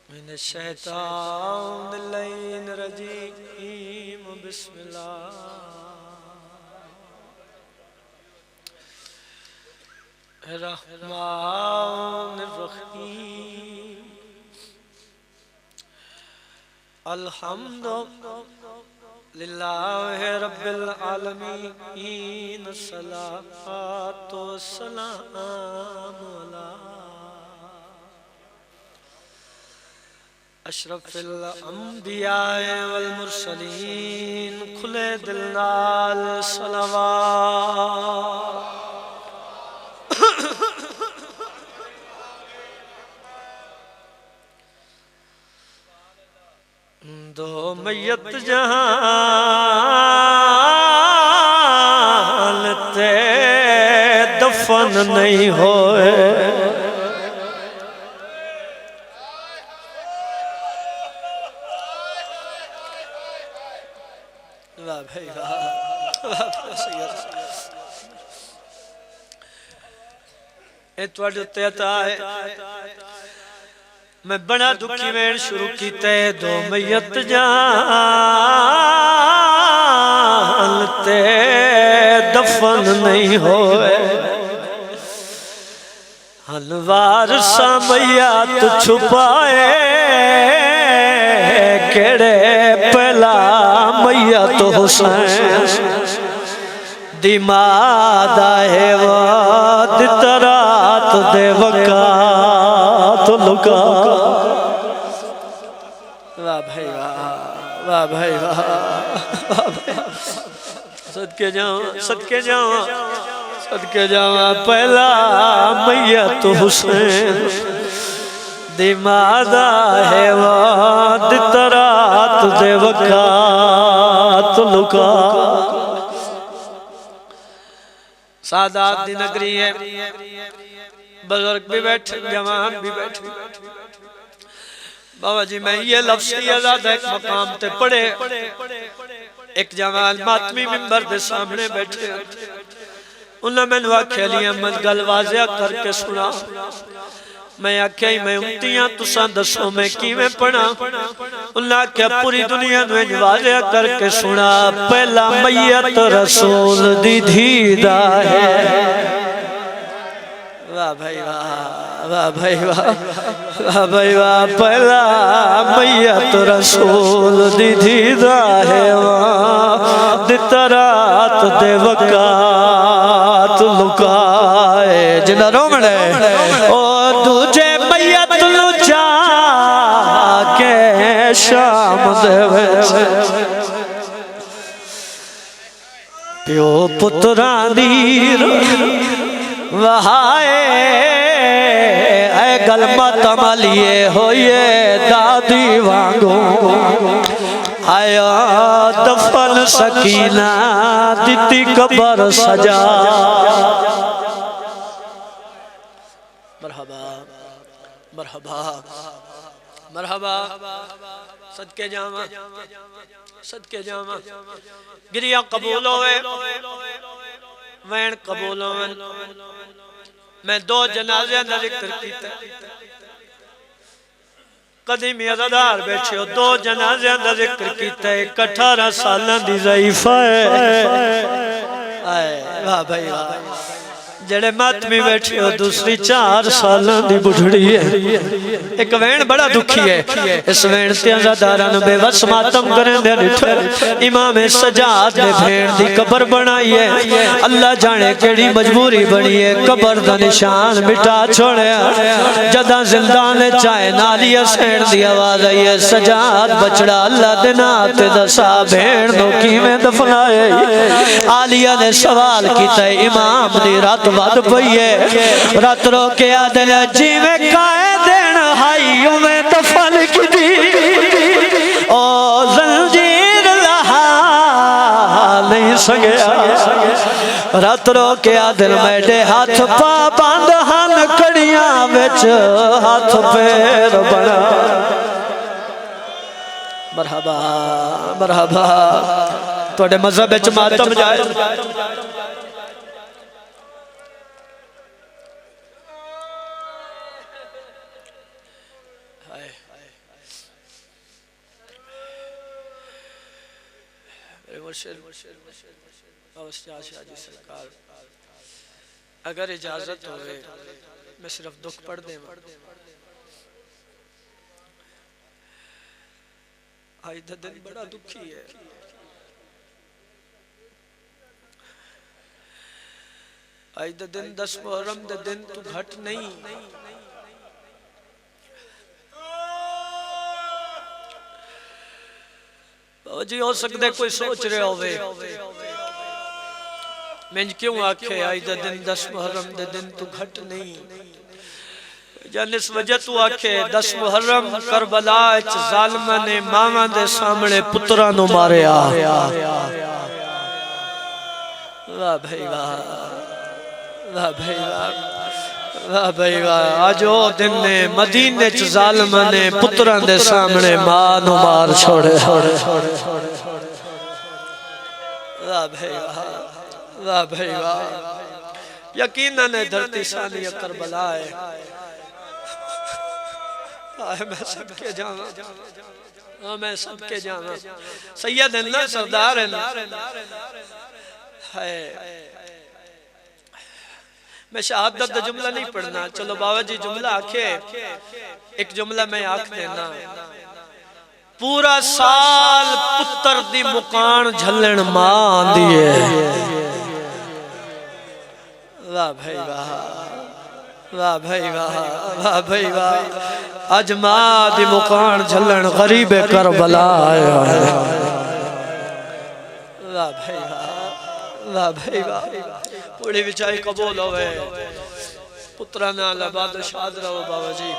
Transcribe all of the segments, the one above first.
من الشیطان اللعین الرجیم بسم اللہ الرحمن الرحیم الحمد للہ رب العالمین الصلاة والسلام علی اشرف الانبیاء والمرسلین کھلے دل نال صلوات دو میت جہان تے دفن نہیں ہوئے واہ بھائی واہ اے توڑ تیتا ہے میں بڑا دکھی میں شروع کیتے دو میت جان تے دفن نہیں ہوئے انوار سا میات چھپائے کیڑے پہلا میت حسین دیماد آئے واد ترات دے وقات لکا واہ بھائی واہ بھائی واہ صدقے جاؤں پہلا میت حسین دیماد آئے واد ترات دے وقات لکا سادات دی نگری ہے بزرگ بھی بیٹھے جوان بھی بیٹھے بابا جی میں یہ لفظی آزاد ایک مقام تے پڑھے ایک جوان ماتمی ممبر دے سامنے بیٹھے انہوں میں نوا کھیلی احمد گل واضح کر کے سنا میں آکھیں میں امتیاں تساں دسوں میں کی میں پڑھا اللہ کیا پوری دنیا میں واضح کر کے سنا پہلا میت رسول دی دھیدہ ہے واہ بھائی واہ بھائی واہ بھائی واہ پہلا میت رسول دی دھیدہ ہے دترات دے وقات لکائے جنہ رومڑے او دوجے میت لچا کے شام دے ویسے پیو پترانی وہائے اے گلمت عملیے ہوئے دادی وانگو آیا دفن سکینہ دیتی قبر سجا مرحبا مرحبا مرحبا صدقے جامع گریہ قبول ہوئے وین قبول ہوئے میں دو جنازے نہ ذکر کیتے قدیمی عزادار بیٹھے ہو دو جنازے نہ ذکر کیتے 18 سالہ دی ضعیفہ ہے واہ بھائی واہ جڑے ماتمی بیٹھے ہو دوسری 4 سالہ دی بڑھڑی ہے ایک وین بڑا دکھی ہے اس وین تے عزاداران بے وس ماتم کریں دے نٹھے امام سجاد نے بھیڑ دی قبر بنائی ہے اللہ جانے کیڑی مجبوری بنی ہے قبر دا نشان مٹا چھوڑے جدہ زندان چاہے نالی حسین دی آواز آئی ہے سجاد بچڑا اللہ دنات دسا بھیڑ نو کی میں دفنائے آلیہ نے سوال کیتا ہے امام دی رات بات پئیے رات رو کے آدھل جی میں کائے دین ہائیوں میں دفن کی دی او زنجیر لہا نہیں سگیا رات رو کے آدھل میڈے ہاتھ پا باندھ ہن کڑیاں وچ ہاتھ پیر بنا مرحبا مرحبا توڑے مذہب وچ ماتم جائے مرشد شاہ جی سرکار اگر اجازت ہوئے میں صرف دکھ پڑھ دیں آج دا دن بڑا دکھی ہے آج دا دن 10 محرم دا دن تو گھٹ نہیں جی ہو سکتے کوئی سوچ رہے ہوئے میں کیوں آکھے آج دا دن 10 محرم دا دن تو گھٹ نہیں جان اس وجہ تو آکھے 10 محرم کربلا اچ ظالمہ نے ماما دے سامنے پترانو مارے واہ بھائی واہ واہ بھائی واہ واہ بھائی واہ آج وہ دن نے مدینے چ ظالمہ نے پتران دے سامنے مانو مار چھوڑے واہ بھائی واہ واہ بھائی واہ یقیناً دھرتی ثانی کربلا ہے میں سب کے جانا میں سب کے جانا سید اللہ سردار ہے میں شہادت دا جملہ نہیں پڑھنا چلو بابا جی جملہ آکھے ایک جملہ میں آکھ دینا پورا سال پتر دی مکان جھلن مان دیئے واہ بھائی واہ واہ بھائی واہ واہ بھائی واہ آج ماں دی مکان جھلن غریب کربلا آیا واہ بھائی واہ بھائی واہ پوڑی بچائی قبول ہوئے پترانا لباد شاد رہو بابا جی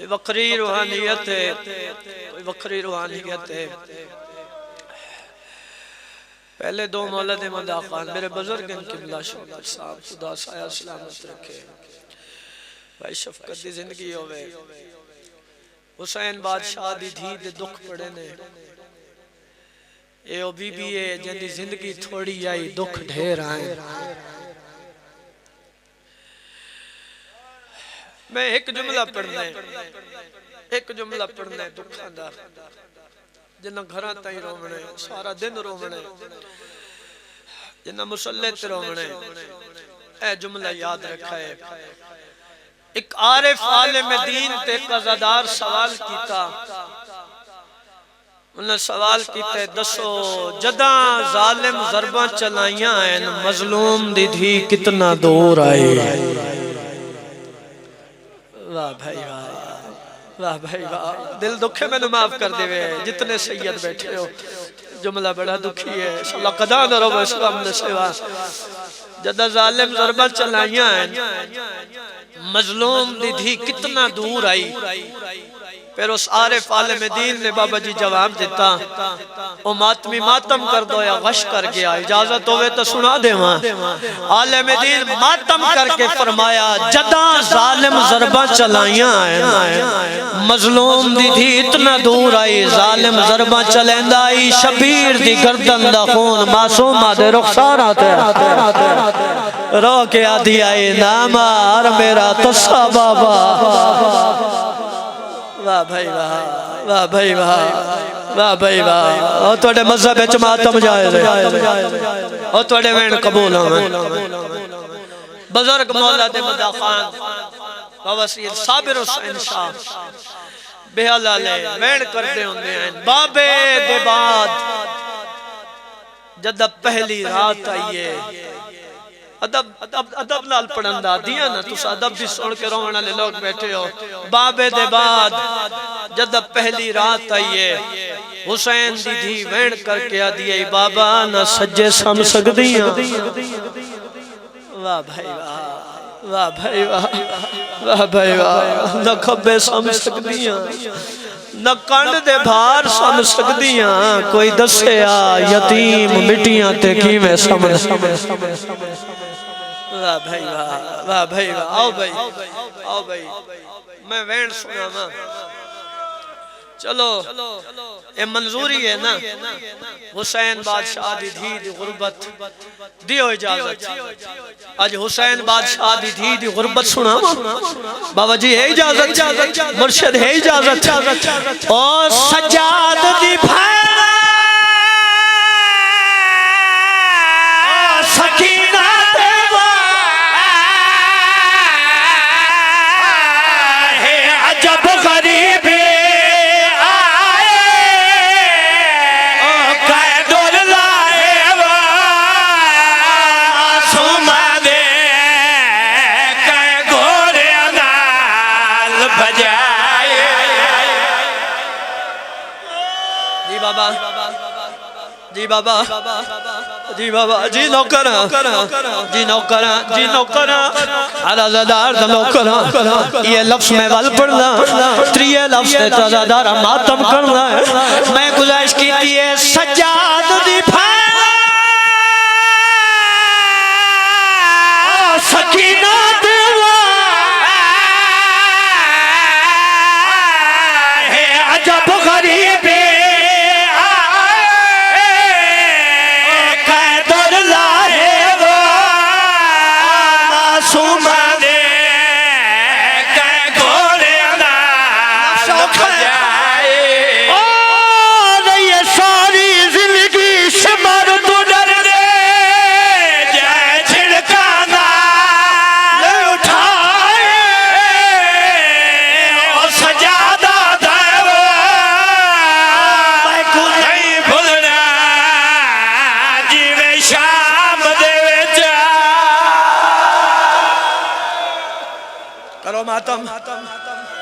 وقری روحانیت ہے وقری روحانیت ہے پہلے 2 مولد مدہ خان میرے بزرگ ان قبلہ شکر صاحب خدا سایہ سلامت رکھے بھائی شفقت دی زندگی ہوئے حسین بادشاہ دی دھی دے دکھ پڑے نے اے او بی بی ہے جن دی زندگی تھوڑی آئی دکھ ڈھیر آئیں میں ایک جملہ پڑھنا ہے دکھاں دا جنہ گھران تائیں رومنے سارا دن رومنے جنہ مسلح تے رومنے اے جملہ یاد رکھا ہے ایک عارف عالم دین تے قضادار سوال کیتا انہیں سوال کیتے دسو جداں ظالم ضرباں چلائیاں ہیں مظلوم دی دھی کتنا دور آئی واہ بھائی واہ بھائی واہ دل دکھے میں نے معاف کر دے ہوئے جتنے سید بیٹھے ہو جملہ بڑا دکھی ہے انشاءاللہ قدان رہو اسلام نے سوا جدہ ظالم ضربہ چلائیاں ہیں مظلوم دی دھی کتنا دور آئی پھر اس عارف عالم دین نے بابا جی جواب دیتا او ماتمی ماتم کر دو یا غش کر گیا اجازت ہوئے تو سنا دے وہاں عالم دین ماتم کر کے فرمایا جداں ظالم ضربہ چلائیاں ہیں مظلوم دی دھی اتنا دور آئی ظالم ضربہ چلیں آئی شبیر دی گردن دا خون معصوم آدھے رخصار آتے رو کے آدھی آئی نامار میرا تسا بابا واہ بھائی واہ واہ بھائی واہ واہ بھائی واہ اور توڑے مذہب ہے ماتم جائے اور توڑے وین قبول ہوں بزرگ مولا دے مدہ خان بابا سید صابر حسین شاہ بے حلالے وین کر دے ہوندے ہیں بابے دے بعد جدہ پہلی رات آئیے ادب نال پڑھندہ دیا نا تُس ادب بھی سوڑ کے رونا لے لوگ بیٹھے ہو بابے دے بعد جدہ پہلی رات آئیے حسین دی دھی وین کر کے آدھیے بابا نہ سجے سم سکدیاں واہ بھائی واہ بھائی واہ بھائی واہ نہ کھبے سم سکدیاں نہ کنڈ دے بھار سم سکدیاں کوئی دسے یتیم مٹیاں تے کی میں سمجھ واہ بھائی واہ بھائی واہ آؤ بھائی میں وین سنا ماں چلو اے منظوری ہے نا حسین بادشاہ دی دھی دی غربت دیو اجازت آج حسین بادشاہ دی دھی دی غربت سنا بابا جی ہے اجازت مرشد ہے اجازت او سجاد دی بھائی بابا جی بابا جی بابا جی نوکر جی نوکر جی نوکر رضادار دا نوکر یہ لفظ میں ول پڑھنا تریے لفظ تے رضادار ماتم کرنا میں گزارش کی تھی سجاد دی پھیلا سکینہ دیوا ہے عجب غریب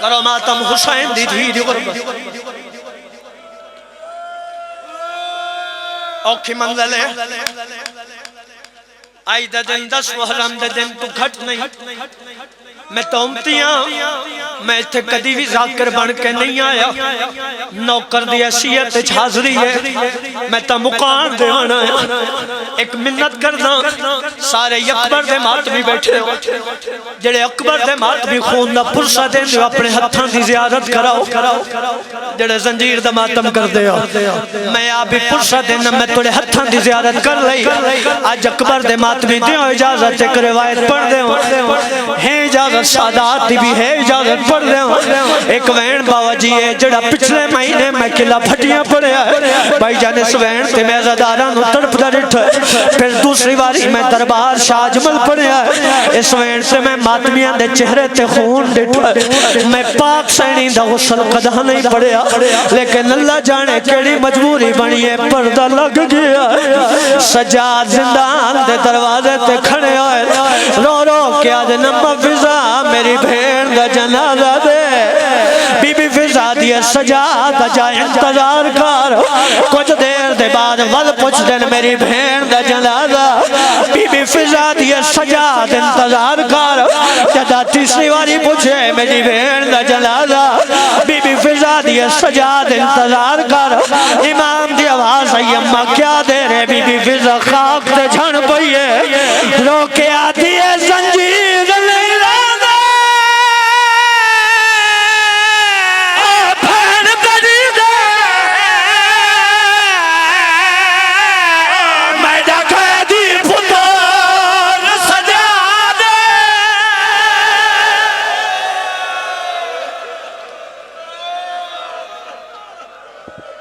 کرو ماتم حسین دی دھی غربت اوکھی منزل ہے آئی دا دن 10 محرم دا دن تو گھٹ نہیں میں تومتیاں میں تھے کدی بھی ذاکر بن کے نہیں آیا نوکر دی حیثیت حاضری ہے میں تا مقام دے آنا ہے ایک منت کرنا سارے اکبر دے ماتمی بیٹھے ہو جڑے اکبر دے ماتمی خون دا پرسہ دیں جو اپنے ہتھاں دی زیارت کراؤ جڑے زنجیر دا ماتم کر دے ہو میں آبی پرسہ دینا میں توڑے ہتھاں دی زیارت کر لئی آج اکبر دے ماتمی دیں اجازت ایک روایت پڑھ دے ہو ہے اجازت سادات دی بھی ہے اجازت پڑھ دے ہو ایک وین باوا جی ہے جڑا پچھلے مہینے میں قلعہ پھٹیاں پڑے ہے بھائی جانے اس وین تے میں زداران تڑپ دا رٹھ پھر دوسری باری میں دربار شاہ جمل پڑے ہے اس وین سے میں ماتمیاں دے چہرے تے خون ڈٹھ میں پاک سینی دا غسل قدہ نہیں پڑیا لیکن اللہ جانے کیڑی مجبوری بنی ہے پردہ لگ گیا سجاد زندان دے دروازے تے کھڑے ہوئے رو رو کیا دے نمہ فضا میری بھین دا جنازہ دے بی بی فضا دیئے سجاد جائے انتظار کر کچھ دیر دے بعد ول پوچھ دن میری بھین دا جنازہ بی بی فضا دیئے سجاد انتظار کر جدا تیسری واری پوچھے میری بھین دا جنازہ بی بی فضا دیئے سجاد انتظار کر امام دی آواز آئی اممہ کیا دے رہے بی بی فضا خاک تے جھن پئیے